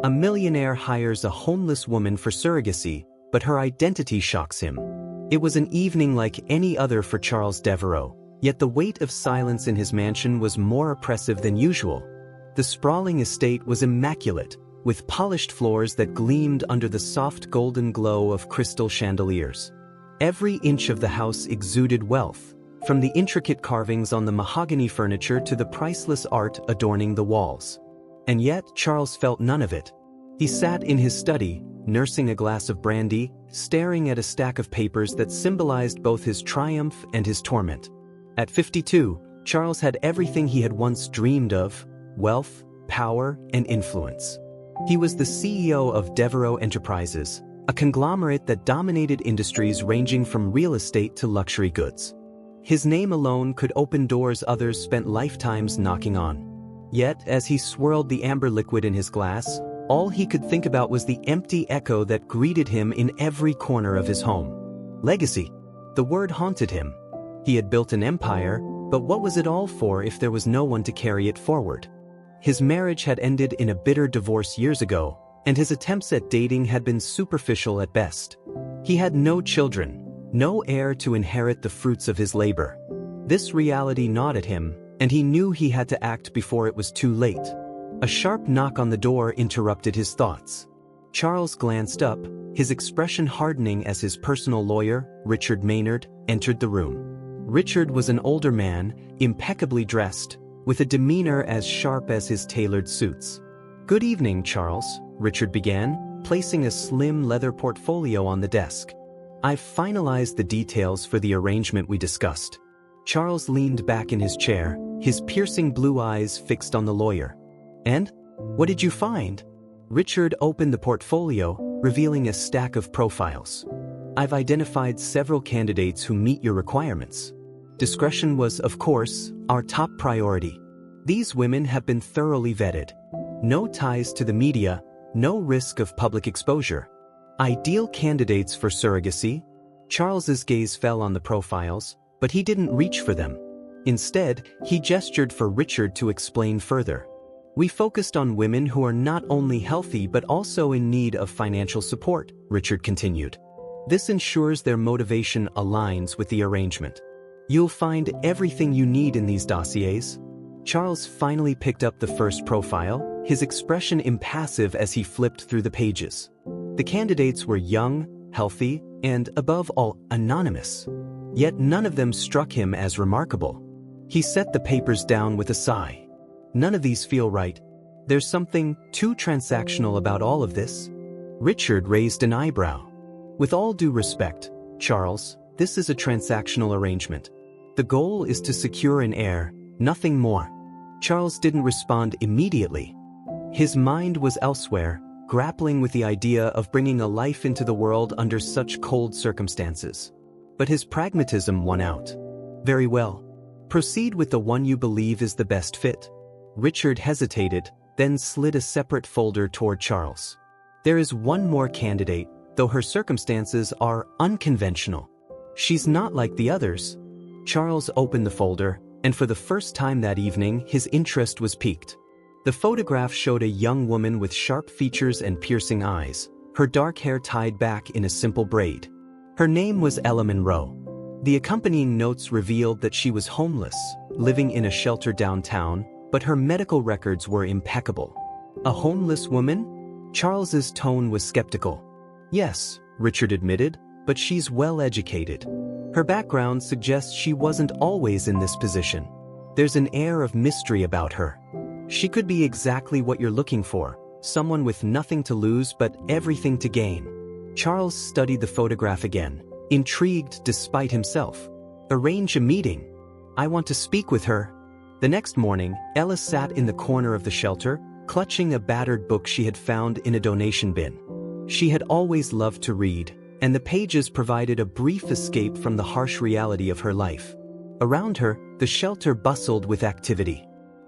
A millionaire hires a homeless woman for surrogacy, but her identity shocks him. It was an evening like any other for Charles Devereaux, yet the weight of silence in his mansion was more oppressive than usual. The sprawling estate was immaculate, with polished floors that gleamed under the soft golden glow of crystal chandeliers. Every inch of the house exuded wealth, from the intricate carvings on the mahogany furniture to the priceless art adorning the walls. And yet Charles felt none of it. He sat in his study, nursing a glass of brandy, staring at a stack of papers that symbolized both his triumph and his torment. At 52, Charles had everything he had once dreamed of: wealth, power, and influence. He was the CEO of Devereaux Enterprises, a conglomerate that dominated industries ranging from real estate to luxury goods. His name alone could open doors others spent lifetimes knocking on. Yet, as he swirled the amber liquid in his glass, all he could think about was the empty echo that greeted him in every corner of his home. Legacy. The word haunted him. He had built an empire, but what was it all for if there was no one to carry it forward? His marriage had ended in a bitter divorce years ago, and his attempts at dating had been superficial at best. He had no children, no heir to inherit the fruits of his labor. This reality gnawed at him, and he knew he had to act before it was too late. A sharp knock on the door interrupted his thoughts. Charles glanced up, his expression hardening as his personal lawyer, Richard Maynard, entered the room. Richard was an older man, impeccably dressed, with a demeanor as sharp as his tailored suits. "Good evening, Charles," Richard began, placing a slim leather portfolio on the desk. "I've finalized the details for the arrangement we discussed." Charles leaned back in his chair, his piercing blue eyes fixed on the lawyer. "And? What did you find?" Richard opened the portfolio, revealing a stack of profiles. "I've identified several candidates who meet your requirements." Discretion was, of course, our top priority. These women have been thoroughly vetted. No ties to the media, no risk of public exposure. Ideal candidates for surrogacy. Charles's gaze fell on the profiles, but he didn't reach for them. Instead, he gestured for Richard to explain further. "We focused on women who are not only healthy but also in need of financial support," Richard continued. "This ensures their motivation aligns with the arrangement. You'll find everything you need in these dossiers." Charles finally picked up the first profile, his expression impassive as he flipped through the pages. The candidates were young, healthy, and, above all, anonymous. Yet none of them struck him as remarkable. He set the papers down with a sigh. "None of these feel right. There's something too transactional about all of this." Richard raised an eyebrow. "With all due respect, Charles, this is a transactional arrangement. The goal is to secure an heir, nothing more." Charles didn't respond immediately. His mind was elsewhere, grappling with the idea of bringing a life into the world under such cold circumstances. But his pragmatism won out. "Very well. Proceed with the one you believe is the best fit." Richard hesitated, then slid a separate folder toward Charles. "There is one more candidate, though her circumstances are unconventional. She's not like the others." Charles opened the folder, and for the first time that evening, his interest was piqued. The photograph showed a young woman with sharp features and piercing eyes, her dark hair tied back in a simple braid. Her name was Ella Monroe. The accompanying notes revealed that she was homeless, living in a shelter downtown, but her medical records were impeccable. "A homeless woman?" Charles's tone was skeptical. "Yes," Richard admitted, "but she's well educated. Her background suggests she wasn't always in this position. There's an air of mystery about her. She could be exactly what you're looking for, someone with nothing to lose but everything to gain." Charles studied the photograph again, intrigued despite himself. "Arrange a meeting. I want to speak with her." The next morning, Ella sat in the corner of the shelter, clutching a battered book she had found in a donation bin. She had always loved to read, and the pages provided a brief escape from the harsh reality of her life. Around her, the shelter bustled with activity.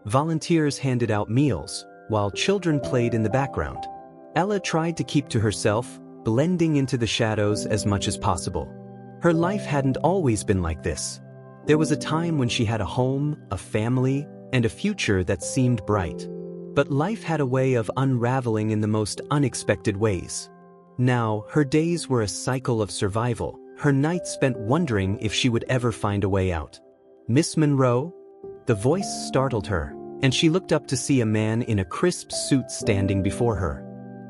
Volunteers handed out meals, while children played in the background. Ella tried to keep to herself, blending into the shadows as much as possible. Her life hadn't always been like this. There was a time when she had a home, a family, and a future that seemed bright. But life had a way of unraveling in the most unexpected ways. Now, her days were a cycle of survival, her nights spent wondering if she would ever find a way out. "Miss Monroe?" The voice startled her, and she looked up to see a man in a crisp suit standing before her.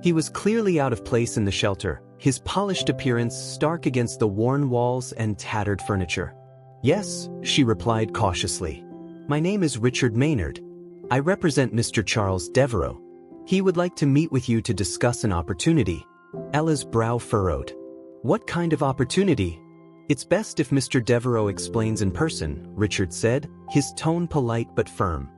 He was clearly out of place in the shelter, his polished appearance stark against the worn walls and tattered furniture. "Yes," she replied cautiously. "My name is Richard Maynard. I represent Mr. Charles Devereux. He would like to meet with you to discuss an opportunity." Ella's brow furrowed. "What kind of opportunity?" "It's best if Mr. Devereux explains in person," Richard said, his tone polite but firm.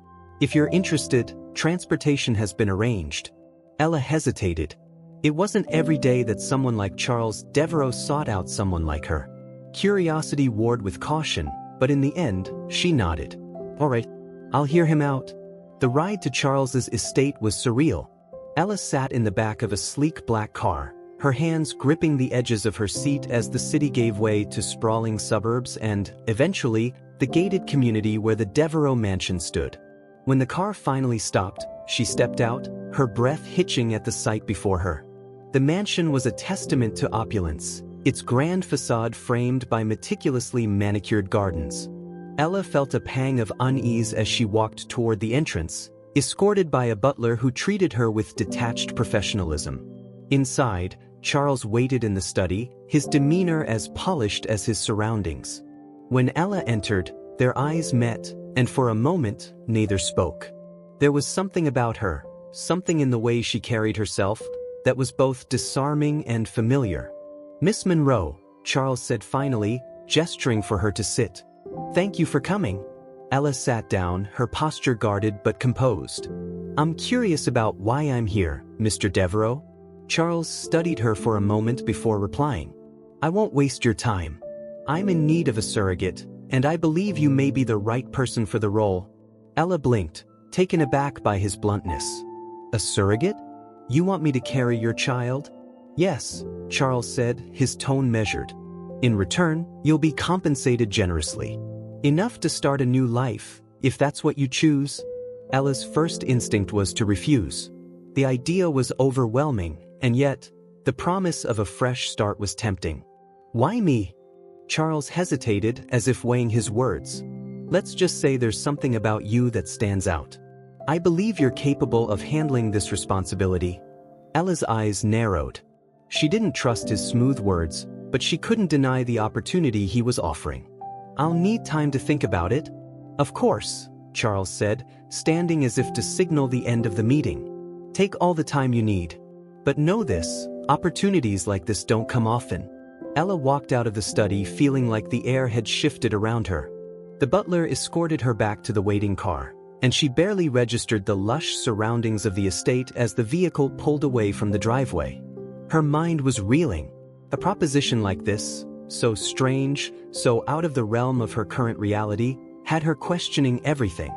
"If you're interested, transportation has been arranged." Ella hesitated. It wasn't every day that someone like Charles Devereux sought out someone like her. Curiosity warred with caution, but in the end, she nodded. "All right, I'll hear him out." The ride to Charles's estate was surreal. Ella sat in the back of a sleek black car, her hands gripping the edges of her seat as the city gave way to sprawling suburbs and, eventually, the gated community where the Devereux mansion stood. When the car finally stopped, she stepped out, her breath hitching at the sight before her. The mansion was a testament to opulence, its grand facade framed by meticulously manicured gardens. Ella felt a pang of unease as she walked toward the entrance, escorted by a butler who treated her with detached professionalism. Inside, Charles waited in the study, his demeanor as polished as his surroundings. When Ella entered, their eyes met, and for a moment, neither spoke. There was something about her, something in the way she carried herself, that was both disarming and familiar. "Miss Monroe," Charles said finally, gesturing for her to sit. "Thank you for coming." Ella sat down, her posture guarded but composed. "I'm curious about why I'm here, Mr. Devereux." Charles studied her for a moment before replying. "I won't waste your time. I'm in need of a surrogate, and I believe you may be the right person for the role." Ella blinked, taken aback by his bluntness. "A surrogate? You want me to carry your child?" "Yes," Charles said, his tone measured. "In return, you'll be compensated generously. Enough to start a new life, if that's what you choose." Ella's first instinct was to refuse. The idea was overwhelming, and yet, the promise of a fresh start was tempting. "Why me?" Charles hesitated as if weighing his words. "Let's just say there's something about you that stands out. I believe you're capable of handling this responsibility." Ella's eyes narrowed. She didn't trust his smooth words, but she couldn't deny the opportunity he was offering. "I'll need time to think about it." "Of course," Charles said, standing as if to signal the end of the meeting. "Take all the time you need. But know this, opportunities like this don't come often." Ella walked out of the study feeling like the air had shifted around her. The butler escorted her back to the waiting car, and she barely registered the lush surroundings of the estate as the vehicle pulled away from the driveway. Her mind was reeling. A proposition like this, so strange, so out of the realm of her current reality, had her questioning everything.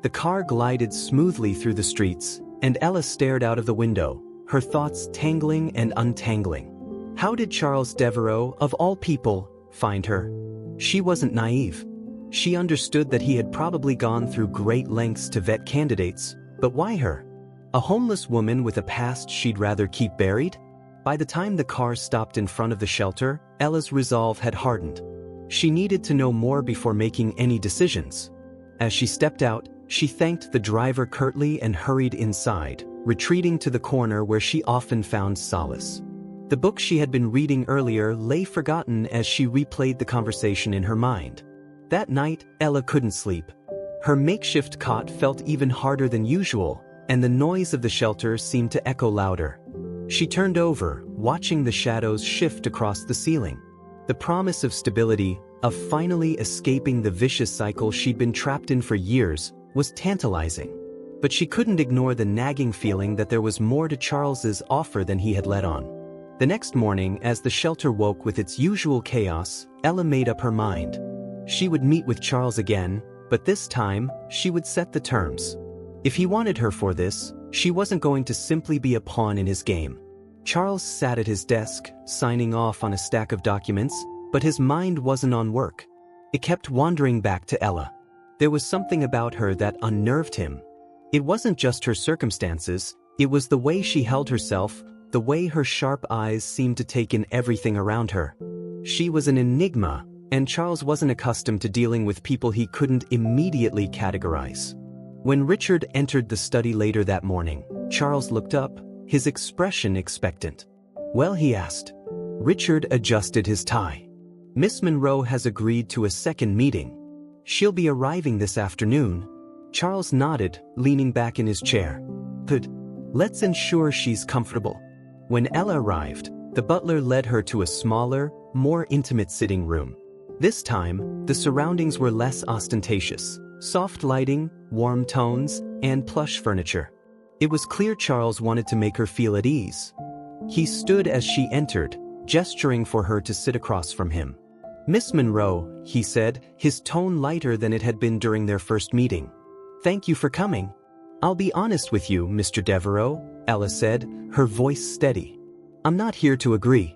The car glided smoothly through the streets, and Ella stared out of the window, her thoughts tangling and untangling. How did Charles Devereux, of all people, find her? She wasn't naive. She understood that he had probably gone through great lengths to vet candidates, but why her? A homeless woman with a past she'd rather keep buried? By the time the car stopped in front of the shelter, Ella's resolve had hardened. She needed to know more before making any decisions. As she stepped out, she thanked the driver curtly and hurried inside, retreating to the corner where she often found solace. The book she had been reading earlier lay forgotten as she replayed the conversation in her mind. That night, Ella couldn't sleep. Her makeshift cot felt even harder than usual, and the noise of the shelter seemed to echo louder. She turned over, watching the shadows shift across the ceiling. The promise of stability, of finally escaping the vicious cycle she'd been trapped in for years, was tantalizing. But she couldn't ignore the nagging feeling that there was more to Charles's offer than he had let on. The next morning, as the shelter woke with its usual chaos, Ella made up her mind. She would meet with Charles again, but this time, she would set the terms. If he wanted her for this, she wasn't going to simply be a pawn in his game. Charles sat at his desk, signing off on a stack of documents, but his mind wasn't on work. It kept wandering back to Ella. There was something about her that unnerved him. It wasn't just her circumstances, it was the way she held herself, the way her sharp eyes seemed to take in everything around her. She was an enigma, and Charles wasn't accustomed to dealing with people he couldn't immediately categorize. When Richard entered the study later that morning, Charles looked up, his expression expectant. "Well?" he asked. Richard adjusted his tie. "Miss Monroe has agreed to a second meeting. She'll be arriving this afternoon." Charles nodded, leaning back in his chair. "Good. Let's ensure she's comfortable." When Ella arrived, the butler led her to a smaller, more intimate sitting room. This time, the surroundings were less ostentatious. Soft lighting, warm tones, and plush furniture. It was clear Charles wanted to make her feel at ease. He stood as she entered, gesturing for her to sit across from him. "Miss Monroe," he said, his tone lighter than it had been during their first meeting. "Thank you for coming." "I'll be honest with you, Mr. Devereaux," Ella said, her voice steady. "I'm not here to agree.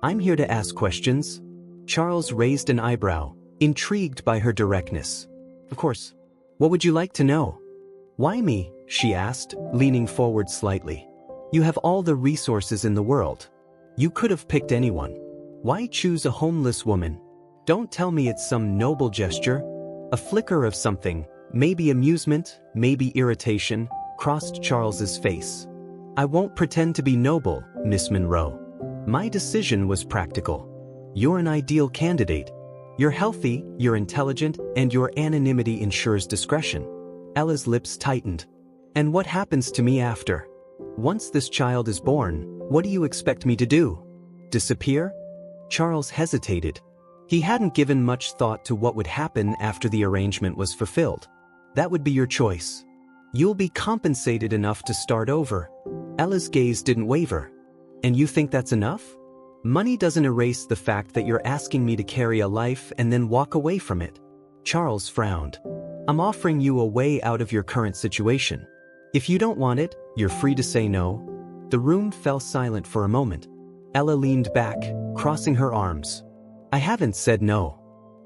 I'm here to ask questions." Charles raised an eyebrow, intrigued by her directness. "Of course. What would you like to know?" "Why me?" she asked, leaning forward slightly. "You have all the resources in the world. You could have picked anyone. Why choose a homeless woman? Don't tell me it's some noble gesture." A flicker of something, maybe amusement, maybe irritation, crossed Charles's face. "I won't pretend to be noble, Miss Monroe. My decision was practical. You're an ideal candidate. You're healthy, you're intelligent, and your anonymity ensures discretion." Ella's lips tightened. "And what happens to me after? Once this child is born, what do you expect me to do? Disappear?" Charles hesitated. He hadn't given much thought to what would happen after the arrangement was fulfilled. "That would be your choice. You'll be compensated enough to start over." Ella's gaze didn't waver. "And you think that's enough? Money doesn't erase the fact that you're asking me to carry a life and then walk away from it." Charles frowned. "I'm offering you a way out of your current situation. If you don't want it, you're free to say no." The room fell silent for a moment. Ella leaned back, crossing her arms. "I haven't said no.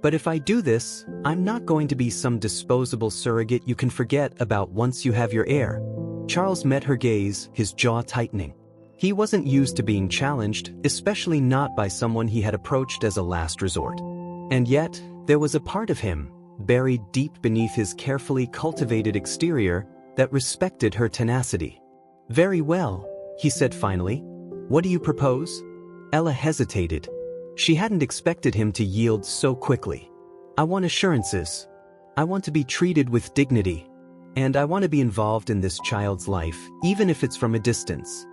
But if I do this, I'm not going to be some disposable surrogate you can forget about once you have your heir." Charles met her gaze, his jaw tightening. He wasn't used to being challenged, especially not by someone he had approached as a last resort. And yet, there was a part of him, buried deep beneath his carefully cultivated exterior, that respected her tenacity. "Very well," he said finally. "What do you propose?" Ella hesitated. She hadn't expected him to yield so quickly. "I want assurances. I want to be treated with dignity. And I want to be involved in this child's life, even if it's from a distance."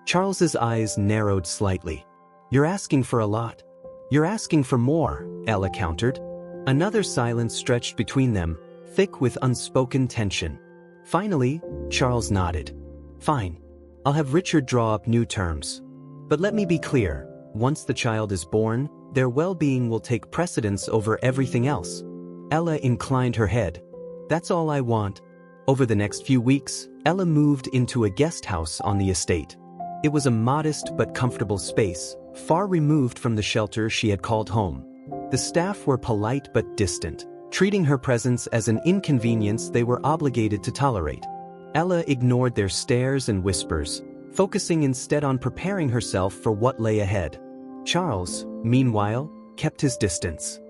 Charles's eyes narrowed slightly. "You're asking for a lot." "You're asking for more," Ella countered. Another silence stretched between them, thick with unspoken tension. Finally, Charles nodded. "Fine. I'll have Richard draw up new terms. But let me be clear, once the child is born, their well-being will take precedence over everything else." Ella inclined her head. "That's all I want." Over the next few weeks, Ella moved into a guest house on the estate. It was a modest but comfortable space, far removed from the shelter she had called home. The staff were polite but distant, treating her presence as an inconvenience they were obligated to tolerate. Ella ignored their stares and whispers, focusing instead on preparing herself for what lay ahead. Charles, meanwhile, kept his distance.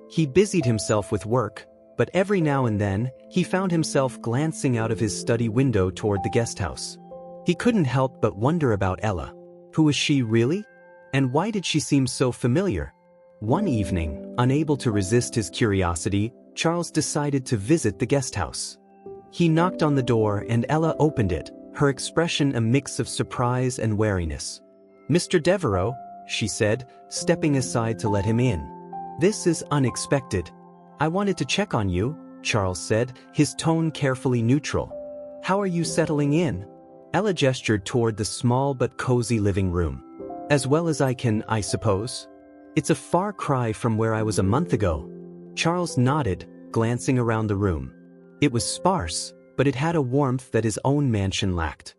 He busied himself with work, but every now and then, he found himself glancing out of his study window toward the guest house. He couldn't help but wonder about Ella. Who was she really? And why did she seem so familiar? One evening, unable to resist his curiosity, Charles decided to visit the guest house. He knocked on the door and Ella opened it, her expression a mix of surprise and wariness. "Mr. Devereaux," she said, stepping aside to let him in. "This is unexpected." "I wanted to check on you," Charles said, his tone carefully neutral. "How are you settling in?" Ella gestured toward the small but cozy living room. "As well as I can, I suppose. It's a far cry from where I was a month ago." Charles nodded, glancing around the room. It was sparse, but it had a warmth that his own mansion lacked.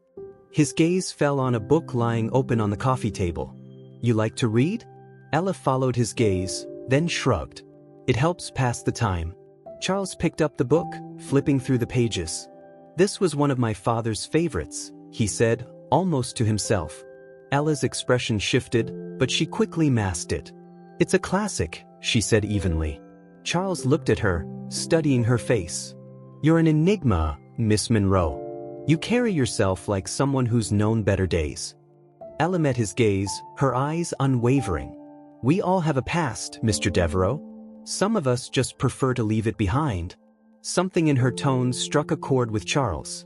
His gaze fell on a book lying open on the coffee table. "You like to read?" Ella followed his gaze, then shrugged. "It helps pass the time." Charles picked up the book, flipping through the pages. This was one of my father's favorites, he said, almost to himself. Ella's expression shifted, but she quickly masked it. It's a classic, she said evenly. Charles looked at her, studying her face. You're an enigma, Miss Monroe. You carry yourself like someone who's known better days. Ella met his gaze, her eyes unwavering. We all have a past, Mr. Devereaux. Some of us just prefer to leave it behind. Something in her tone struck a chord with Charles.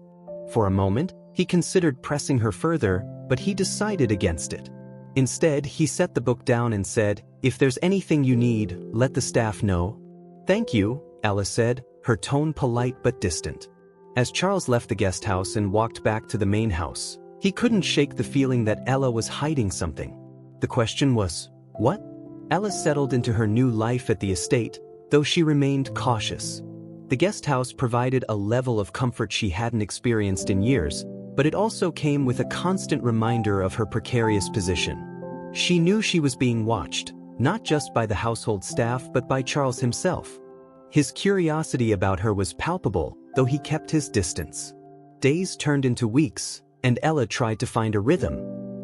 For a moment, he considered pressing her further, but he decided against it. Instead, he set the book down and said, "If there's anything you need, let the staff know." "Thank you," Ella said, her tone polite but distant. As Charles left the guest house and walked back to the main house, he couldn't shake the feeling that Ella was hiding something. The question was, what? Ella settled into her new life at the estate, though she remained cautious. The guest house provided a level of comfort she hadn't experienced in years, but it also came with a constant reminder of her precarious position. She knew she was being watched, not just by the household staff but by Charles himself. His curiosity about her was palpable, though he kept his distance. Days turned into weeks, and Ella tried to find a rhythm.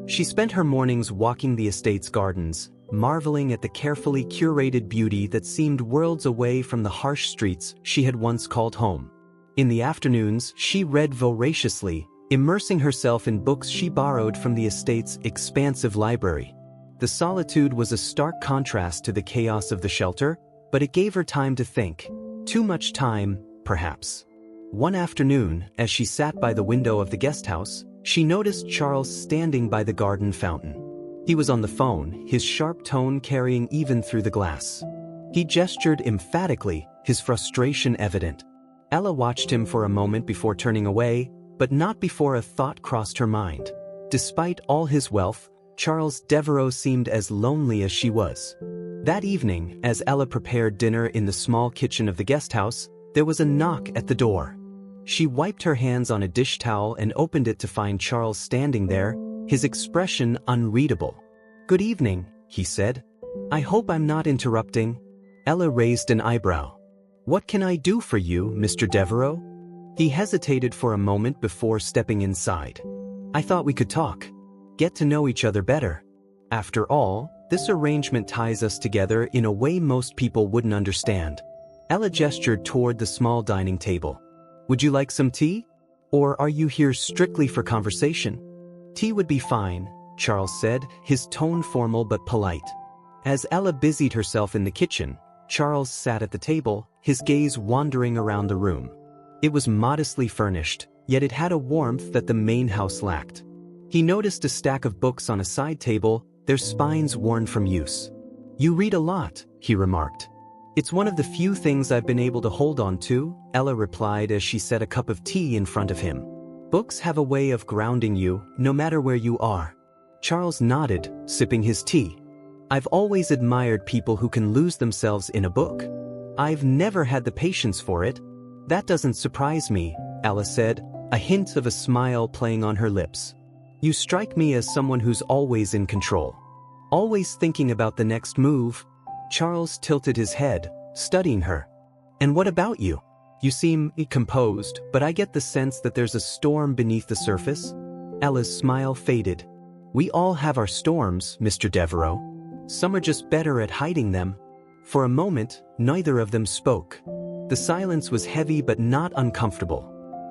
She spent her mornings walking the estate's gardens, marveling at the carefully curated beauty that seemed worlds away from the harsh streets she had once called home. In the afternoons, she read voraciously, immersing herself in books she borrowed from the estate's expansive library. The solitude was a stark contrast to the chaos of the shelter, but it gave her time to think. Too much time, perhaps. One afternoon, as she sat by the window of the guest house, she noticed Charles standing by the garden fountain. He was on the phone, his sharp tone carrying even through the glass. He gestured emphatically, his frustration evident. Ella watched him for a moment before turning away, but not before a thought crossed her mind. Despite all his wealth, Charles Devereaux seemed as lonely as she was. That evening, as Ella prepared dinner in the small kitchen of the guest house, there was a knock at the door. She wiped her hands on a dish towel and opened it to find Charles standing there, his expression unreadable. "Good evening," he said. "I hope I'm not interrupting." Ella raised an eyebrow. "What can I do for you, Mr. Devereaux?" He hesitated for a moment before stepping inside. "I thought we could talk. Get to know each other better. After all, this arrangement ties us together in a way most people wouldn't understand." Ella gestured toward the small dining table. "Would you like some tea? Or are you here strictly for conversation?" "Tea would be fine," Charles said, his tone formal but polite. As Ella busied herself in the kitchen, Charles sat at the table, his gaze wandering around the room. It was modestly furnished, yet it had a warmth that the main house lacked. He noticed a stack of books on a side table, their spines worn from use. "You read a lot," he remarked. "It's one of the few things I've been able to hold on to," Ella replied as she set a cup of tea in front of him. "Books have a way of grounding you, no matter where you are." Charles nodded, sipping his tea. "I've always admired people who can lose themselves in a book. I've never had the patience for it." "That doesn't surprise me," Ella said, a hint of a smile playing on her lips. "You strike me as someone who's always in control. Always thinking about the next move." Charles tilted his head, studying her. "And what about you? You seem composed, but I get the sense that there's a storm beneath the surface." Ella's smile faded. "We all have our storms, Mr. Devereaux. Some are just better at hiding them." For a moment, neither of them spoke. The silence was heavy but not uncomfortable.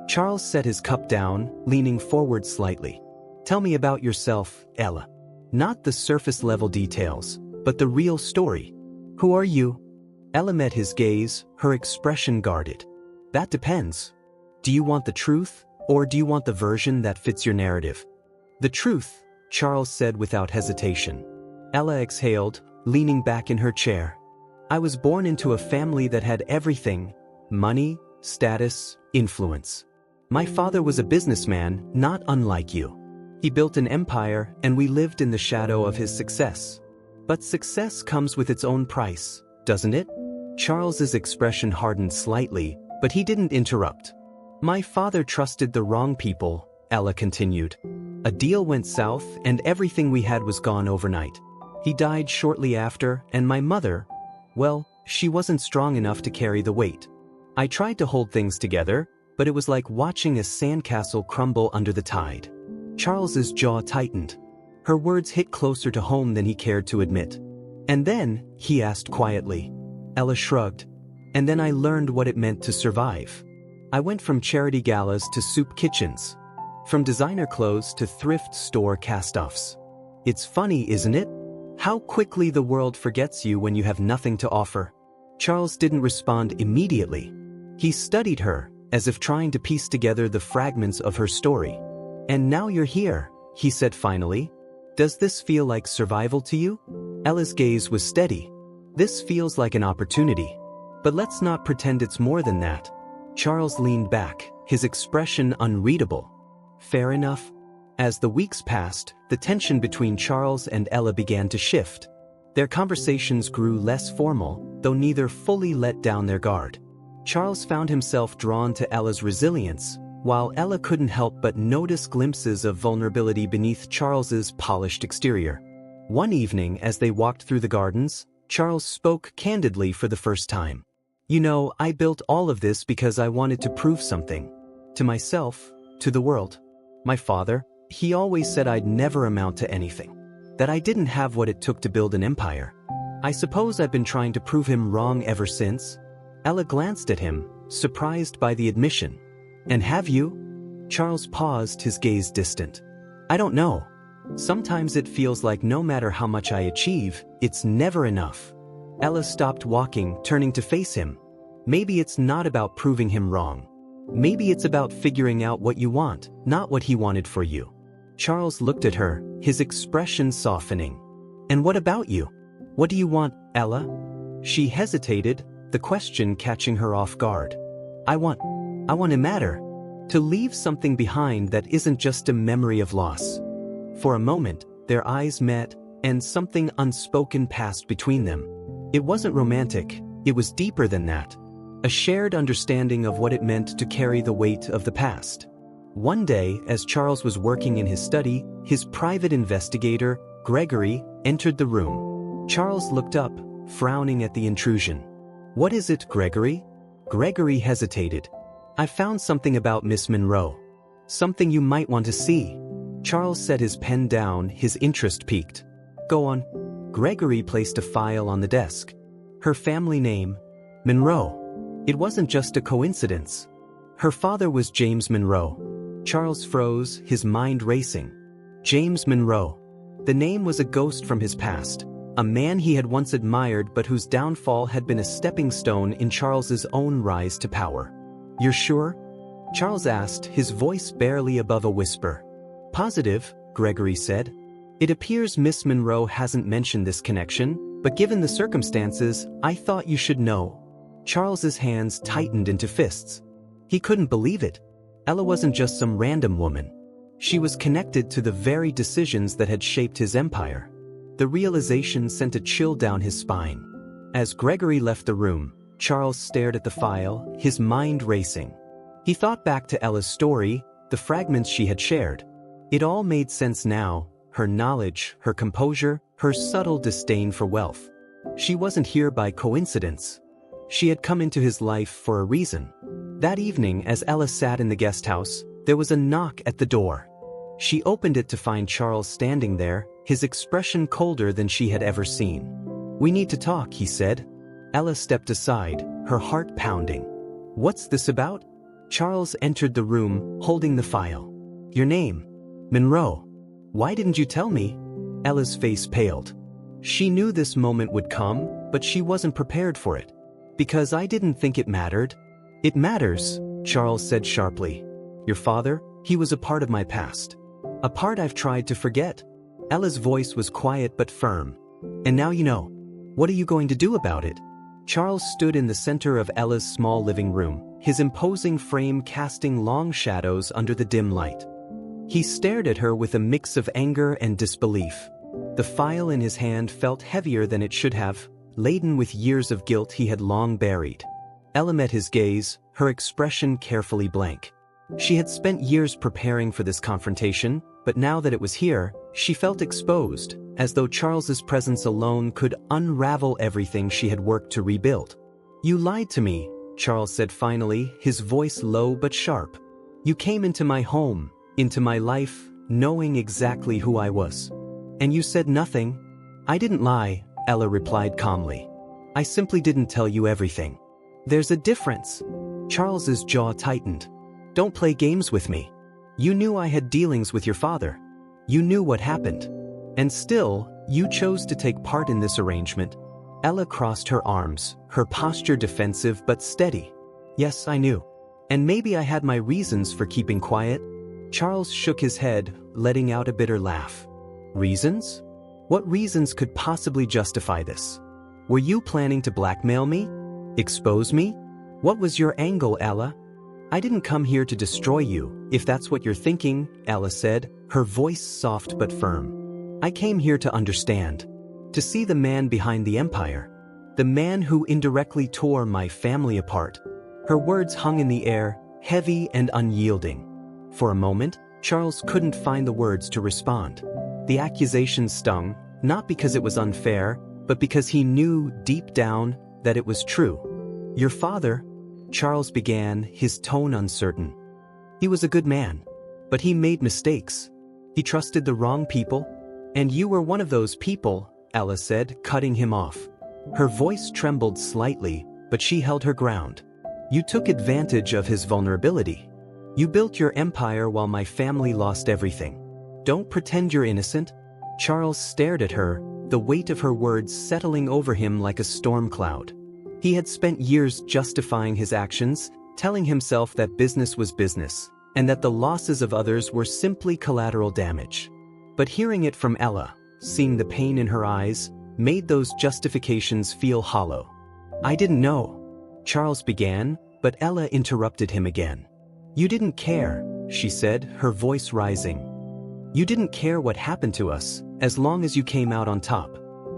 Charles set his cup down, leaning forward slightly. "Tell me about yourself, Ella. Not the surface-level details, but the real story. Who are you?" Ella met his gaze, her expression guarded. "That depends. Do you want the truth, or do you want the version that fits your narrative?" "The truth," Charles said without hesitation. Ella exhaled, leaning back in her chair. "I was born into a family that had everything: money, status, influence. My father was a businessman, not unlike you. He built an empire, and we lived in the shadow of his success. But success comes with its own price, doesn't it?" Charles's expression hardened slightly, but he didn't interrupt. "My father trusted the wrong people," Ella continued. "A deal went south, and everything we had was gone overnight. He died shortly after, and my mother, well, she wasn't strong enough to carry the weight. I tried to hold things together, but it was like watching a sandcastle crumble under the tide. Charles's jaw tightened. Her words hit closer to home than he cared to admit. "And then," he asked quietly. Ella shrugged. "And then I learned what it meant to survive. I went from charity galas to soup kitchens. From designer clothes to thrift store cast-offs. It's funny, isn't it? How quickly the world forgets you when you have nothing to offer." Charles didn't respond immediately. He studied her, as if trying to piece together the fragments of her story. "And now you're here," he said finally. "Does this feel like survival to you?" Ella's gaze was steady. "This feels like an opportunity. But let's not pretend it's more than that." Charles leaned back, his expression unreadable. "Fair enough." As the weeks passed, the tension between Charles and Ella began to shift. Their conversations grew less formal, though neither fully let down their guard. Charles found himself drawn to Ella's resilience, while Ella couldn't help but notice glimpses of vulnerability beneath Charles's polished exterior. One evening, as they walked through the gardens, Charles spoke candidly for the first time. "You know, I built all of this because I wanted to prove something. To myself, to the world. My father, he always said I'd never amount to anything. That I didn't have what it took to build an empire. I suppose I've been trying to prove him wrong ever since." Ella glanced at him, surprised by the admission. "And have you?" Charles paused, his gaze distant. "I don't know. Sometimes it feels like no matter how much I achieve, it's never enough." Ella stopped walking, turning to face him. "Maybe it's not about proving him wrong. Maybe it's about figuring out what you want, not what he wanted for you." Charles looked at her, his expression softening. "And what about you? What do you want, Ella?" She hesitated, the question catching her off guard. I want to matter. To leave something behind that isn't just a memory of loss." For a moment, their eyes met, and something unspoken passed between them. It wasn't romantic, it was deeper than that. A shared understanding of what it meant to carry the weight of the past. One day, as Charles was working in his study, his private investigator, Gregory, entered the room. Charles looked up, frowning at the intrusion. "What is it, Gregory?" Gregory hesitated. "I found something about Miss Monroe. Something you might want to see." Charles set his pen down, his interest piqued. "Go on." Gregory placed a file on the desk. Her family name, Monroe. It wasn't just a coincidence. Her father was James Monroe. Charles froze, his mind racing. James Monroe. The name was a ghost from his past, a man he had once admired but whose downfall had been a stepping stone in Charles's own rise to power. "You're sure?" Charles asked, his voice barely above a whisper. "Positive," Gregory said. "It appears Miss Monroe hasn't mentioned this connection, but given the circumstances, I thought you should know." Charles's hands tightened into fists. He couldn't believe it. Ella wasn't just some random woman. She was connected to the very decisions that had shaped his empire. The realization sent a chill down his spine. As Gregory left the room, Charles stared at the file, his mind racing. He thought back to Ella's story, the fragments she had shared. It all made sense now, her knowledge, her composure, her subtle disdain for wealth. She wasn't here by coincidence. She had come into his life for a reason. That evening, as Ella sat in the guest house, there was a knock at the door. She opened it to find Charles standing there, his expression colder than she had ever seen. "We need to talk," he said. Ella stepped aside, her heart pounding. "What's this about?" Charles entered the room, holding the file. "Your name? Monroe. Why didn't you tell me?" Ella's face paled. She knew this moment would come, but she wasn't prepared for it. "Because I didn't think it mattered." "It matters," Charles said sharply. "Your father, he was a part of my past. A part I've tried to forget." Ella's voice was quiet but firm. "And now you know. What are you going to do about it?" Charles stood in the center of Ella's small living room, his imposing frame casting long shadows under the dim light. He stared at her with a mix of anger and disbelief. The file in his hand felt heavier than it should have, laden with years of guilt he had long buried. Ella met his gaze, her expression carefully blank. She had spent years preparing for this confrontation, but now that it was here, she felt exposed, as though Charles's presence alone could unravel everything she had worked to rebuild. "You lied to me," Charles said finally, his voice low but sharp. You came into my home, into my life, knowing exactly who I was. And you said nothing. I didn't lie, Ella replied calmly. I simply didn't tell you everything. There's a difference. Charles's jaw tightened. Don't play games with me. You knew I had dealings with your father. You knew what happened. And still, you chose to take part in this arrangement. Ella crossed her arms, her posture defensive but steady. Yes, I knew. And maybe I had my reasons for keeping quiet. Charles shook his head, letting out a bitter laugh. Reasons? What reasons could possibly justify this? Were you planning to blackmail me? Expose me? What was your angle, Ella? I didn't come here to destroy you, if that's what you're thinking, Ella said, her voice soft but firm. I came here to understand. To see the man behind the empire. The man who indirectly tore my family apart. Her words hung in the air, heavy and unyielding. For a moment, Charles couldn't find the words to respond. The accusation stung, not because it was unfair, but because he knew deep down that it was true. Your father, Charles began, his tone uncertain. He was a good man, but he made mistakes. He trusted the wrong people, and you were one of those people, Ella said, cutting him off. Her voice trembled slightly, but she held her ground. You took advantage of his vulnerability. You built your empire while my family lost everything. Don't pretend you're innocent. Charles stared at her, the weight of her words settling over him like a storm cloud. He had spent years justifying his actions, telling himself that business was business, and that the losses of others were simply collateral damage. But hearing it from Ella, seeing the pain in her eyes, made those justifications feel hollow. I didn't know. Charles began, but Ella interrupted him again. You didn't care, she said, her voice rising. You didn't care what happened to us, as long as you came out on top.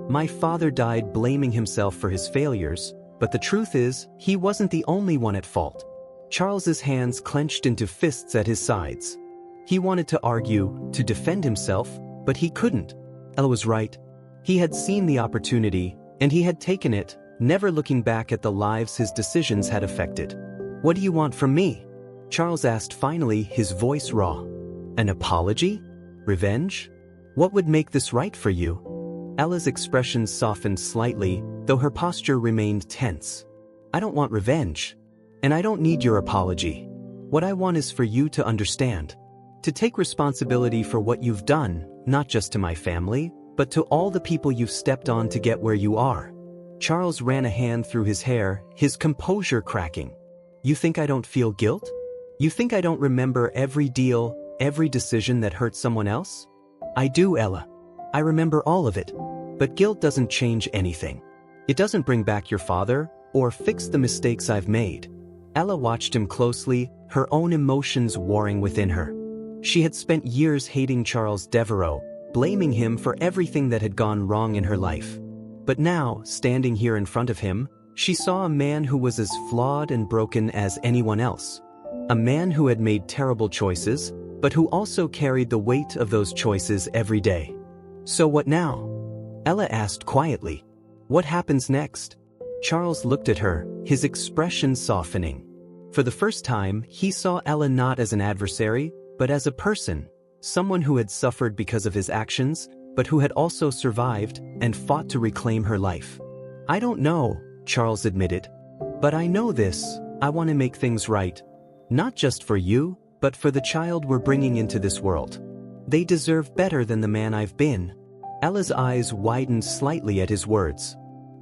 My father died blaming himself for his failures, but the truth is, he wasn't the only one at fault. Charles's hands clenched into fists at his sides. He wanted to argue, to defend himself, but he couldn't. Ella was right. He had seen the opportunity, and he had taken it, never looking back at the lives his decisions had affected. What do you want from me? Charles asked finally, his voice raw. An apology? Revenge? What would make this right for you? Ella's expression softened slightly, though her posture remained tense. I don't want revenge. And I don't need your apology. What I want is for you to understand. To take responsibility for what you've done, not just to my family, but to all the people you've stepped on to get where you are. Charles ran a hand through his hair, his composure cracking. You think I don't feel guilt? You think I don't remember every deal, every decision that hurt someone else? I do, Ella. I remember all of it. But guilt doesn't change anything. It doesn't bring back your father, or fix the mistakes I've made. Ella watched him closely, her own emotions warring within her. She had spent years hating Charles Devereaux, blaming him for everything that had gone wrong in her life. But now, standing here in front of him, she saw a man who was as flawed and broken as anyone else. A man who had made terrible choices, but who also carried the weight of those choices every day. So what now? Ella asked quietly. What happens next? Charles looked at her, his expression softening. For the first time, he saw Ella not as an adversary, but as a person, someone who had suffered because of his actions, but who had also survived and fought to reclaim her life. I don't know, Charles admitted. But I know this, I want to make things right. Not just for you, but for the child we're bringing into this world. They deserve better than the man I've been. Ella's eyes widened slightly at his words.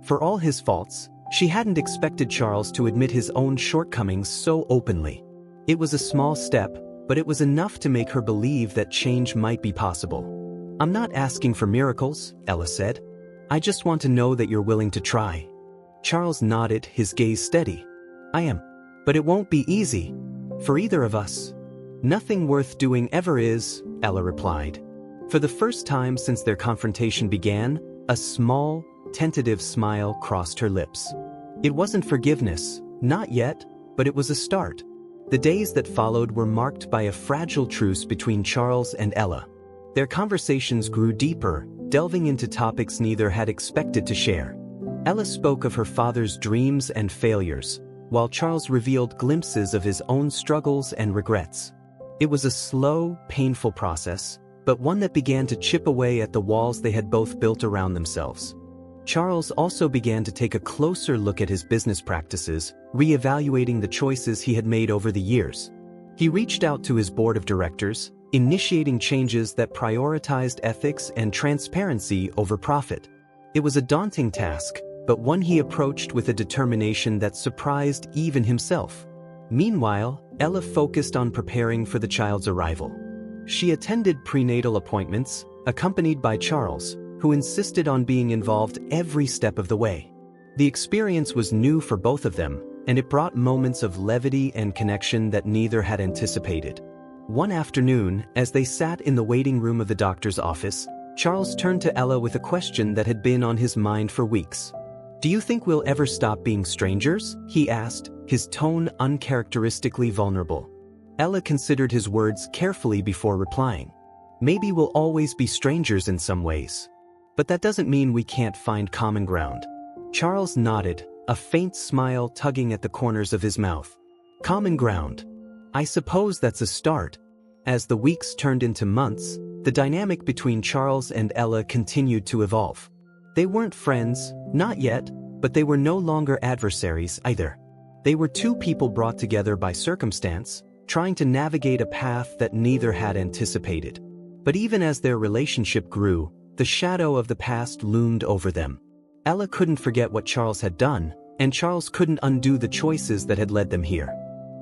For all his faults, she hadn't expected Charles to admit his own shortcomings so openly. It was a small step, but it was enough to make her believe that change might be possible. I'm not asking for miracles, Ella said. I just want to know that you're willing to try. Charles nodded, his gaze steady. I am. But it won't be easy. For either of us. Nothing worth doing ever is, Ella replied. For the first time since their confrontation began, a small, tentative smile crossed her lips. It wasn't forgiveness, not yet, but it was a start. The days that followed were marked by a fragile truce between Charles and Ella. Their conversations grew deeper, delving into topics neither had expected to share. Ella spoke of her father's dreams and failures, while Charles revealed glimpses of his own struggles and regrets. It was a slow, painful process, but one that began to chip away at the walls they had both built around themselves. Charles also began to take a closer look at his business practices, re-evaluating the choices he had made over the years. He reached out to his board of directors, initiating changes that prioritized ethics and transparency over profit. It was a daunting task, but one he approached with a determination that surprised even himself. Meanwhile, Ella focused on preparing for the child's arrival. She attended prenatal appointments, accompanied by Charles, who insisted on being involved every step of the way. The experience was new for both of them, and it brought moments of levity and connection that neither had anticipated. One afternoon, as they sat in the waiting room of the doctor's office, Charles turned to Ella with a question that had been on his mind for weeks. "Do you think we'll ever stop being strangers?" he asked, his tone uncharacteristically vulnerable. Ella considered his words carefully before replying. "Maybe we'll always be strangers in some ways. But that doesn't mean we can't find common ground." Charles nodded, a faint smile tugging at the corners of his mouth. "Common ground. I suppose that's a start." As the weeks turned into months, the dynamic between Charles and Ella continued to evolve. They weren't friends, not yet, but they were no longer adversaries either. They were two people brought together by circumstance, trying to navigate a path that neither had anticipated. But even as their relationship grew, the shadow of the past loomed over them. Ella couldn't forget what Charles had done, and Charles couldn't undo the choices that had led them here.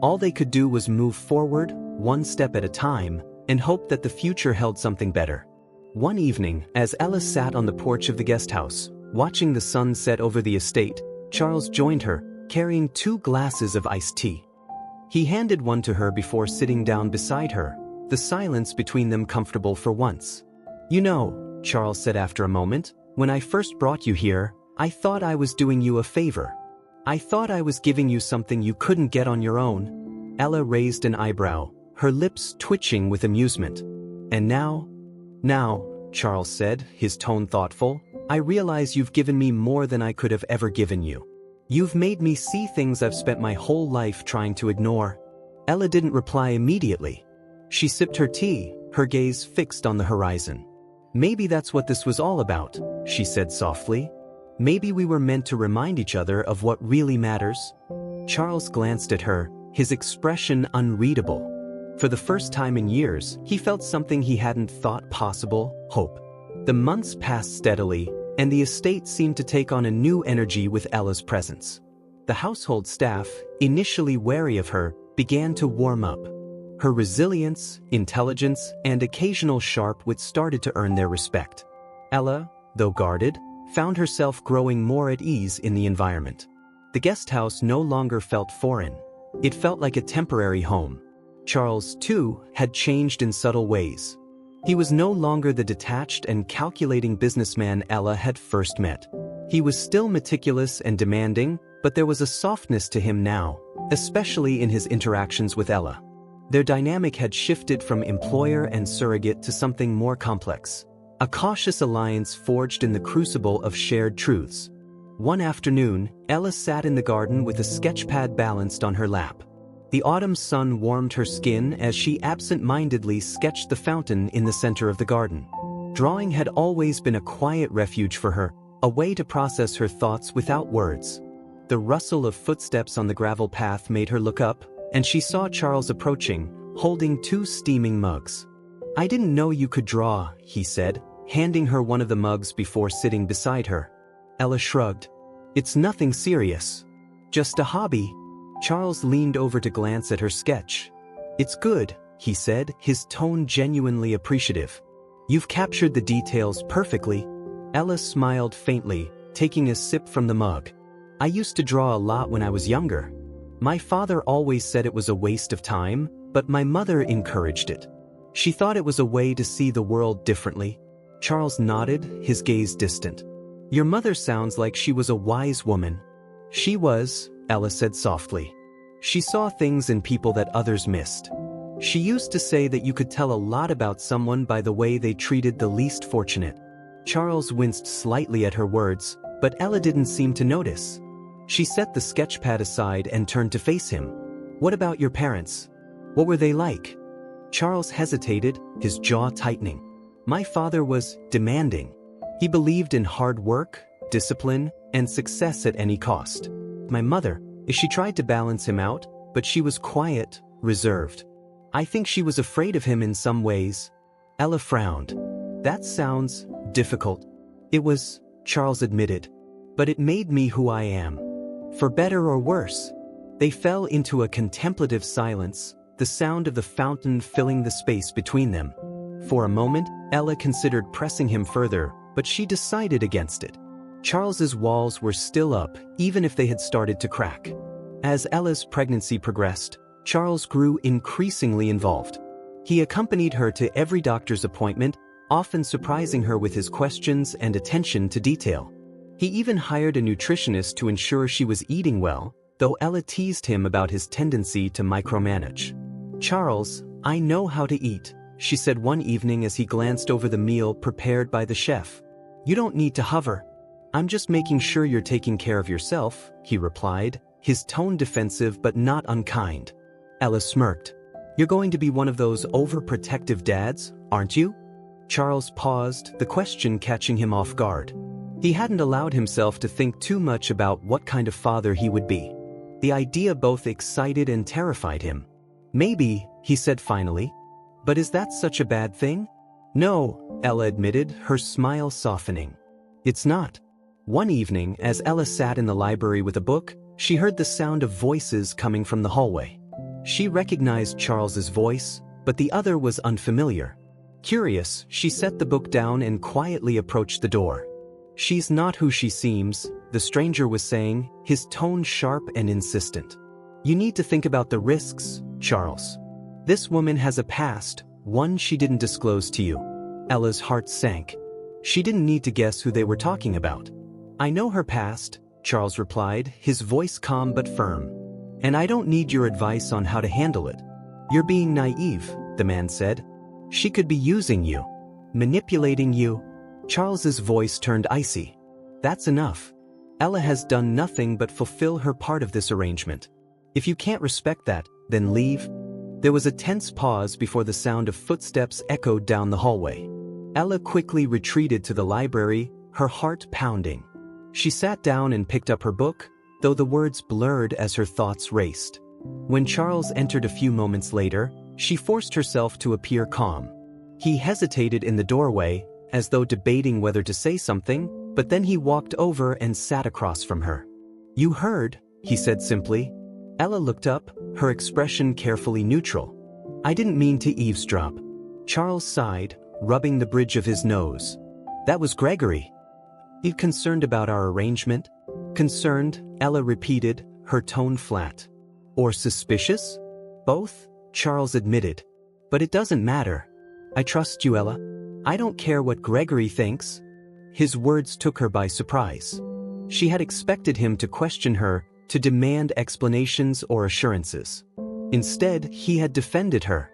All they could do was move forward, one step at a time, and hope that the future held something better. One evening, as Ella sat on the porch of the guest house, watching the sun set over the estate, Charles joined her, carrying 2 glasses of iced tea. He handed one to her before sitting down beside her, the silence between them comfortable for once. "You know," Charles said after a moment, "when I first brought you here, I thought I was doing you a favor. I thought I was giving you something you couldn't get on your own." Ella raised an eyebrow, her lips twitching with amusement. "And now, Charles said, his tone thoughtful, "I realize you've given me more than I could have ever given you. You've made me see things I've spent my whole life trying to ignore." Ella didn't reply immediately. She sipped her tea, her gaze fixed on the horizon. "Maybe that's what this was all about," she said softly. "Maybe we were meant to remind each other of what really matters." Charles glanced at her, his expression unreadable. For the first time in years, he felt something he hadn't thought possible: hope. The months passed steadily, and the estate seemed to take on a new energy with Ella's presence. The household staff, initially wary of her, began to warm up. Her resilience, intelligence, and occasional sharp wit started to earn their respect. Ella, though guarded, found herself growing more at ease in the environment. The guest house no longer felt foreign. It felt like a temporary home. Charles, too, had changed in subtle ways. He was no longer the detached and calculating businessman Ella had first met. He was still meticulous and demanding, but there was a softness to him now, especially in his interactions with Ella. Their dynamic had shifted from employer and surrogate to something more complex, a cautious alliance forged in the crucible of shared truths. One afternoon, Ella sat in the garden with a sketchpad balanced on her lap. The autumn sun warmed her skin as she absent-mindedly sketched the fountain in the center of the garden. Drawing had always been a quiet refuge for her, a way to process her thoughts without words. The rustle of footsteps on the gravel path made her look up, and she saw Charles approaching, holding 2 steaming mugs. "I didn't know you could draw," he said, handing her one of the mugs before sitting beside her. Ella shrugged. "It's nothing serious. Just a hobby." Charles leaned over to glance at her sketch. "It's good," he said, his tone genuinely appreciative. "You've captured the details perfectly." Ella smiled faintly, taking a sip from the mug. "I used to draw a lot when I was younger. My father always said it was a waste of time, but my mother encouraged it. She thought it was a way to see the world differently." Charles nodded, his gaze distant. "Your mother sounds like she was a wise woman." "She was," Ella said softly. "She saw things in people that others missed. She used to say that you could tell a lot about someone by the way they treated the least fortunate." Charles winced slightly at her words, but Ella didn't seem to notice. She set the sketchpad aside and turned to face him. "What about your parents? What were they like?" Charles hesitated, his jaw tightening. "My father was demanding. He believed in hard work, discipline, and success at any cost. My mother, she tried to balance him out, but she was quiet, reserved. I think she was afraid of him in some ways." Ella frowned. "That sounds difficult." "It was," Charles admitted. "But it made me who I am. For better or worse." They fell into a contemplative silence, the sound of the fountain filling the space between them. For a moment, Ella considered pressing him further, but she decided against it. Charles's walls were still up, even if they had started to crack. As Ella's pregnancy progressed, Charles grew increasingly involved. He accompanied her to every doctor's appointment, often surprising her with his questions and attention to detail. He even hired a nutritionist to ensure she was eating well, though Ella teased him about his tendency to micromanage. "Charles, I know how to eat," she said one evening as he glanced over the meal prepared by the chef. "You don't need to hover. I'm just making sure you're taking care of yourself," he replied, his tone defensive but not unkind. Ella smirked. "You're going to be one of those overprotective dads, aren't you?" Charles paused, the question catching him off guard. He hadn't allowed himself to think too much about what kind of father he would be. The idea both excited and terrified him. "Maybe," he said finally. "But is that such a bad thing?" "No," Ella admitted, her smile softening. "It's not." One evening, as Ella sat in the library with a book, she heard the sound of voices coming from the hallway. She recognized Charles's voice, but the other was unfamiliar. Curious, she set the book down and quietly approached the door. "She's not who she seems," the stranger was saying, his tone sharp and insistent. "You need to think about the risks, Charles. This woman has a past, one she didn't disclose to you." Ella's heart sank. She didn't need to guess who they were talking about. "I know her past," Charles replied, his voice calm but firm. "And I don't need your advice on how to handle it." "You're being naive," the man said. "She could be using you, manipulating you." Charles's voice turned icy. "That's enough. Ella has done nothing but fulfill her part of this arrangement. If you can't respect that, then leave." There was a tense pause before the sound of footsteps echoed down the hallway. Ella quickly retreated to the library, her heart pounding. She sat down and picked up her book, though the words blurred as her thoughts raced. When Charles entered a few moments later, she forced herself to appear calm. He hesitated in the doorway, as though debating whether to say something, but then he walked over and sat across from her. "You heard," he said simply. Ella looked up, her expression carefully neutral. "I didn't mean to eavesdrop." Charles sighed, rubbing the bridge of his nose. "That was Gregory." "You concerned about our arrangement?" "Concerned," Ella repeated, her tone flat. "Or suspicious?" "Both," Charles admitted. "But it doesn't matter. I trust you, Ella. I don't care what Gregory thinks." His words took her by surprise. She had expected him to question her, to demand explanations or assurances. Instead, he had defended her.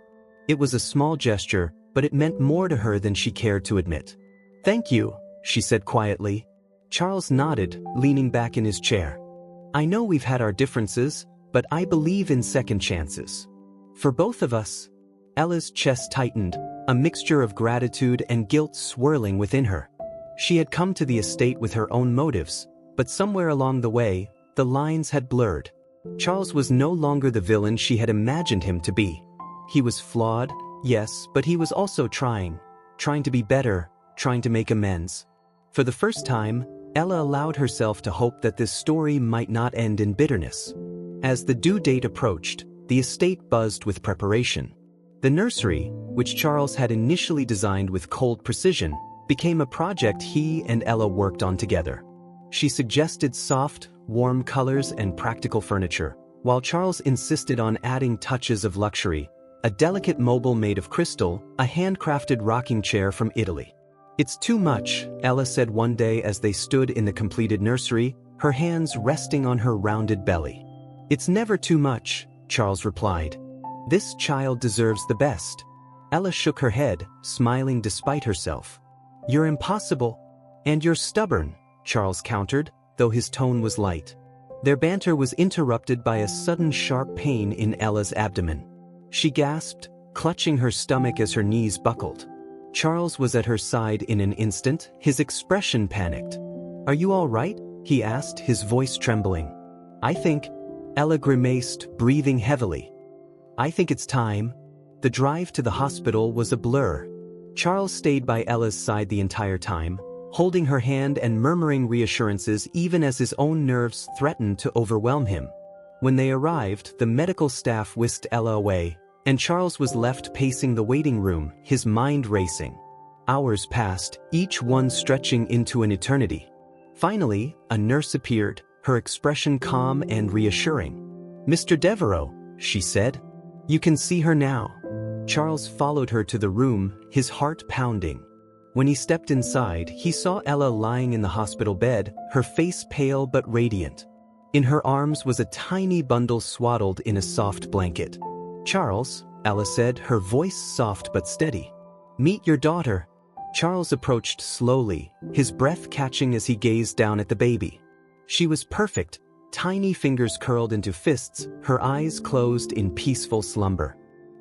It was a small gesture, but it meant more to her than she cared to admit. "Thank you," she said quietly. Charles nodded, leaning back in his chair. "I know we've had our differences, but I believe in second chances. For both of us." Ella's chest tightened, a mixture of gratitude and guilt swirling within her. She had come to the estate with her own motives, but somewhere along the way, the lines had blurred. Charles was no longer the villain she had imagined him to be. He was flawed, yes, but he was also trying to be better, trying to make amends. For the first time, Ella allowed herself to hope that this story might not end in bitterness. As the due date approached, the estate buzzed with preparation. The nursery, which Charles had initially designed with cold precision, became a project he and Ella worked on together. She suggested soft, warm colors and practical furniture, while Charles insisted on adding touches of luxury, a delicate mobile made of crystal, a handcrafted rocking chair from Italy. "It's too much," Ella said one day as they stood in the completed nursery, her hands resting on her rounded belly. "It's never too much," Charles replied. "This child deserves the best." Ella shook her head, smiling despite herself. "You're impossible. And you're stubborn," Charles countered, though his tone was light. Their banter was interrupted by a sudden sharp pain in Ella's abdomen. She gasped, clutching her stomach as her knees buckled. Charles was at her side in an instant, his expression panicked. "Are you all right?" he asked, his voice trembling. "I think," Ella grimaced, breathing heavily. "I think it's time." The drive to the hospital was a blur. Charles stayed by Ella's side the entire time, holding her hand and murmuring reassurances even as his own nerves threatened to overwhelm him. When they arrived, the medical staff whisked Ella away, and Charles was left pacing the waiting room, his mind racing. Hours passed, each one stretching into an eternity. Finally, a nurse appeared, her expression calm and reassuring. "Mr. Devereaux," she said. "You can see her now." Charles followed her to the room, his heart pounding. When he stepped inside, he saw Ella lying in the hospital bed, her face pale but radiant. In her arms was a tiny bundle swaddled in a soft blanket. "Charles," Ella said, her voice soft but steady. "Meet your daughter." Charles approached slowly, his breath catching as he gazed down at the baby. She was perfect, tiny fingers curled into fists, her eyes closed in peaceful slumber.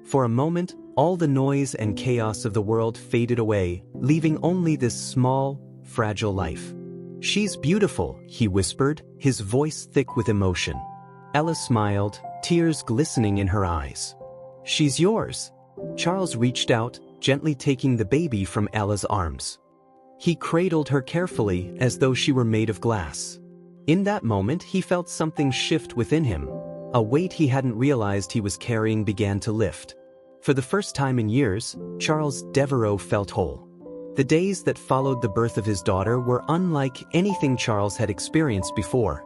For a moment, all the noise and chaos of the world faded away, leaving only this small, fragile life. "She's beautiful," he whispered, his voice thick with emotion. Ella smiled, tears glistening in her eyes. "She's yours." Charles reached out, gently taking the baby from Ella's arms. He cradled her carefully as though she were made of glass. In that moment, he felt something shift within him. A weight he hadn't realized he was carrying began to lift. For the first time in years, Charles Devereaux felt whole. The days that followed the birth of his daughter were unlike anything Charles had experienced before.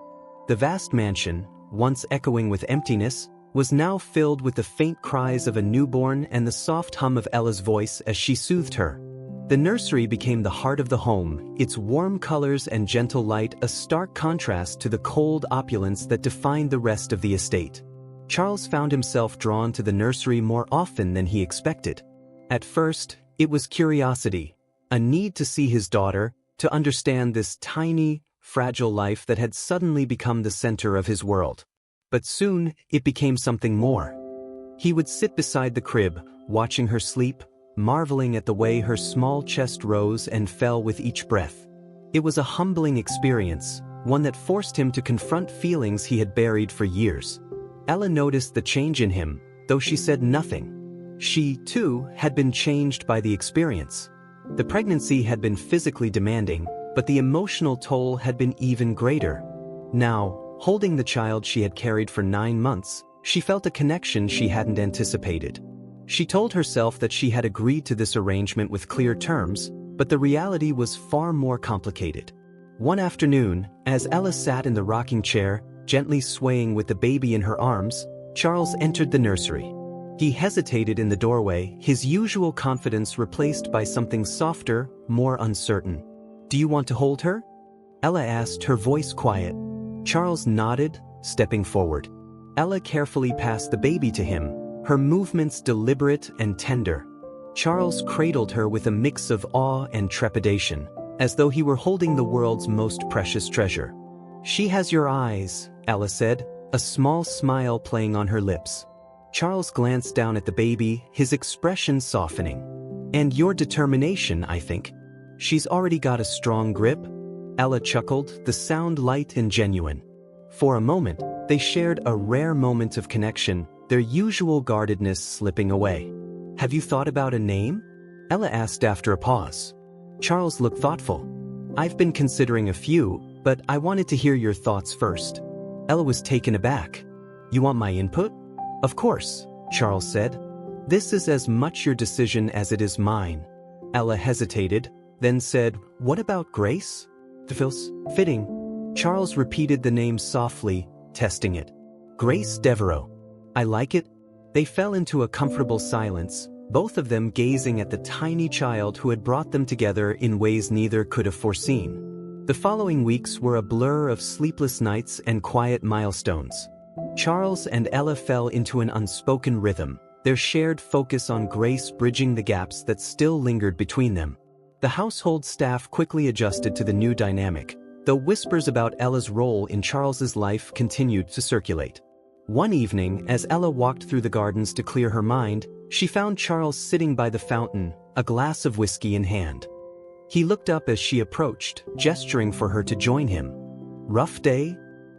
The vast mansion, once echoing with emptiness, was now filled with the faint cries of a newborn and the soft hum of Ella's voice as she soothed her. The nursery became the heart of the home, its warm colors and gentle light a stark contrast to the cold opulence that defined the rest of the estate. Charles found himself drawn to the nursery more often than he expected. At first, it was curiosity, a need to see his daughter, to understand this tiny, fragile life that had suddenly become the center of his world. But soon, it became something more. He would sit beside the crib, watching her sleep, marveling at the way her small chest rose and fell with each breath. It was a humbling experience, one that forced him to confront feelings he had buried for years. Ella noticed the change in him, though she said nothing. She, too, had been changed by the experience. The pregnancy had been physically demanding, but the emotional toll had been even greater. Now, holding the child she had carried for 9 months, she felt a connection she hadn't anticipated. She told herself that she had agreed to this arrangement with clear terms, but the reality was far more complicated. One afternoon, as Ella sat in the rocking chair, gently swaying with the baby in her arms, Charles entered the nursery. He hesitated in the doorway, his usual confidence replaced by something softer, more uncertain. "Do you want to hold her?" Ella asked, her voice quiet. Charles nodded, stepping forward. Ella carefully passed the baby to him, her movements deliberate and tender. Charles cradled her with a mix of awe and trepidation, as though he were holding the world's most precious treasure. "She has your eyes," Ella said, a small smile playing on her lips. Charles glanced down at the baby, his expression softening. "And your determination, I think. She's already got a strong grip." Ella chuckled, the sound light and genuine. For a moment, they shared a rare moment of connection, their usual guardedness slipping away. "Have you thought about a name?" Ella asked after a pause. Charles looked thoughtful. "I've been considering a few, but I wanted to hear your thoughts first." Ella was taken aback. "You want my input?" "Of course," Charles said. "This is as much your decision as it is mine." Ella hesitated, then said, "What about Grace?" "It feels fitting." Charles repeated the name softly, testing it. "Grace Devereaux. I like it." They fell into a comfortable silence, both of them gazing at the tiny child who had brought them together in ways neither could have foreseen. The following weeks were a blur of sleepless nights and quiet milestones. Charles and Ella fell into an unspoken rhythm, their shared focus on Grace bridging the gaps that still lingered between them. The household staff quickly adjusted to the new dynamic. though whispers about Ella's role in Charles's life continued to circulate. One evening, as Ella walked through the gardens to clear her mind, she found Charles sitting by the fountain, a glass of whiskey in hand. He looked up as she approached, gesturing for her to join him. "Rough day?"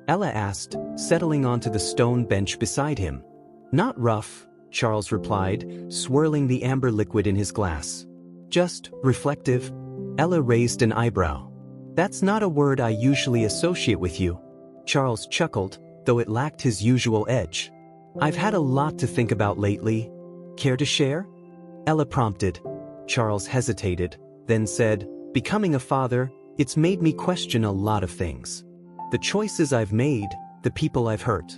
Ella asked, settling onto the stone bench beside him. "Not rough," Charles replied, swirling the amber liquid in his glass. "Just reflective." Ella raised an eyebrow. "That's not a word I usually associate with you." Charles chuckled, though it lacked his usual edge. "I've had a lot to think about lately. Care to share?" Ella prompted. Charles hesitated, then said, "Becoming a father, it's made me question a lot of things. The choices I've made, the people I've hurt.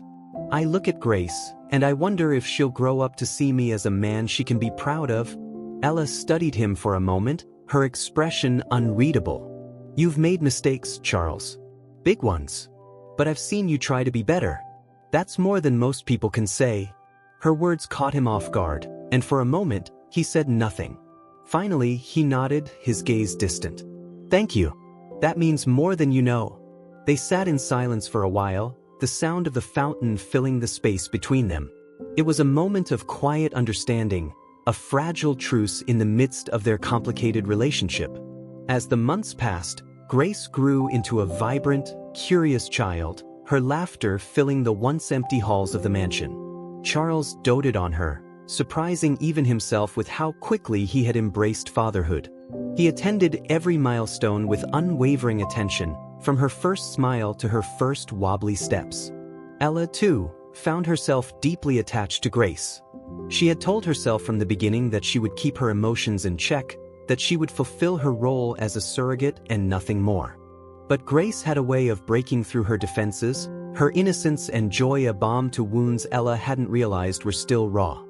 I look at Grace, and I wonder if she'll grow up to see me as a man she can be proud of." Ella studied him for a moment, her expression unreadable. "You've made mistakes, Charles. Big ones. But I've seen you try to be better. That's more than most people can say." Her words caught him off guard, and for a moment, he said nothing. Finally, he nodded, his gaze distant. "Thank you. That means more than you know." They sat in silence for a while, the sound of the fountain filling the space between them. It was a moment of quiet understanding, a fragile truce in the midst of their complicated relationship. As the months passed, Grace grew into a vibrant, curious child, her laughter filling the once empty halls of the mansion. Charles doted on her, surprising even himself with how quickly he had embraced fatherhood. He attended every milestone with unwavering attention, from her first smile to her first wobbly steps. Ella, too, found herself deeply attached to Grace. She had told herself from the beginning that she would keep her emotions in check, that she would fulfill her role as a surrogate and nothing more. But Grace had a way of breaking through her defenses, her innocence and joy a balm to wounds Ella hadn't realized were still raw.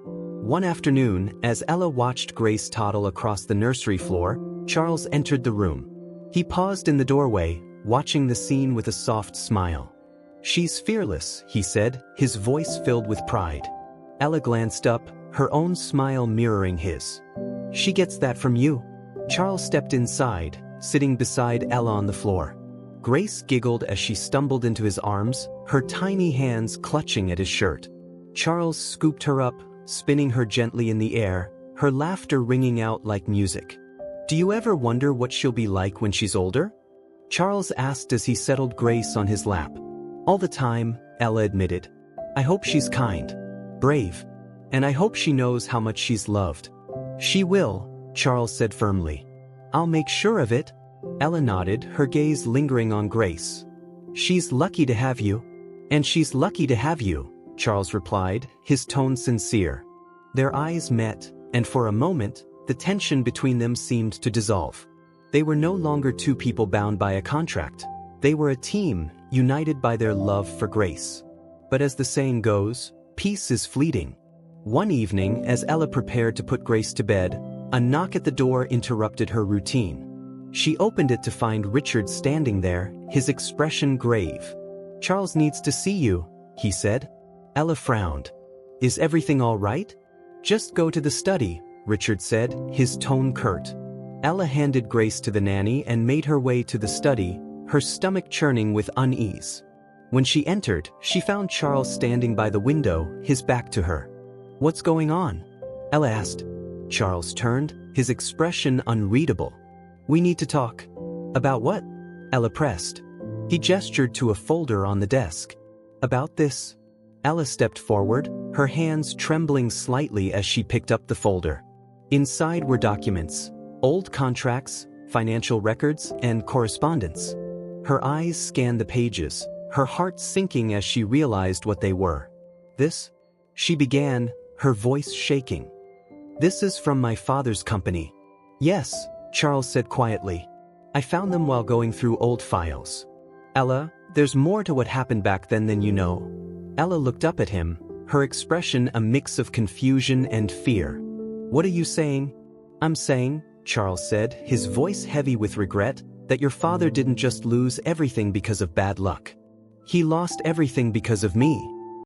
One afternoon, as Ella watched Grace toddle across the nursery floor, Charles entered the room. He paused in the doorway, watching the scene with a soft smile. "She's fearless," he said, his voice filled with pride. Ella glanced up, her own smile mirroring his. "She gets that from you." Charles stepped inside, sitting beside Ella on the floor. Grace giggled as she stumbled into his arms, her tiny hands clutching at his shirt. Charles scooped her up, spinning her gently in the air, her laughter ringing out like music. "Do you ever wonder what she'll be like when she's older?" Charles asked as he settled Grace on his lap. "All the time," Ella admitted. "I hope she's kind, brave, and I hope she knows how much she's loved." "She will," Charles said firmly. "I'll make sure of it." Ella nodded, her gaze lingering on Grace. "She's lucky to have you." "And she's lucky to have you," Charles replied, his tone sincere. Their eyes met, and for a moment, the tension between them seemed to dissolve. They were no longer two people bound by a contract. They were a team, united by their love for Grace. But as the saying goes, peace is fleeting. One evening, as Ella prepared to put Grace to bed, a knock at the door interrupted her routine. She opened it to find Richard standing there, his expression grave. "Charles needs to see you," he said. Ella frowned. "Is everything all right?" "Just go to the study," Richard said, his tone curt. Ella handed Grace to the nanny and made her way to the study, her stomach churning with unease. When she entered, she found Charles standing by the window, his back to her. "What's going on?" Ella asked. Charles turned, his expression unreadable. "We need to talk." "About what?" Ella pressed. He gestured to a folder on the desk. "About this." Ella stepped forward, her hands trembling slightly as she picked up the folder. Inside were documents, old contracts, financial records, and correspondence. Her eyes scanned the pages, her heart sinking as she realized what they were. "This?" she began, her voice shaking. "This is from my father's company." "Yes," Charles said quietly. "I found them while going through old files." "Ella, there's more to what happened back then than you know." Ella looked up at him, her expression a mix of confusion and fear. "What are you saying?" "I'm saying," Charles said, his voice heavy with regret, "that your father didn't just lose everything because of bad luck. He lost everything because of me."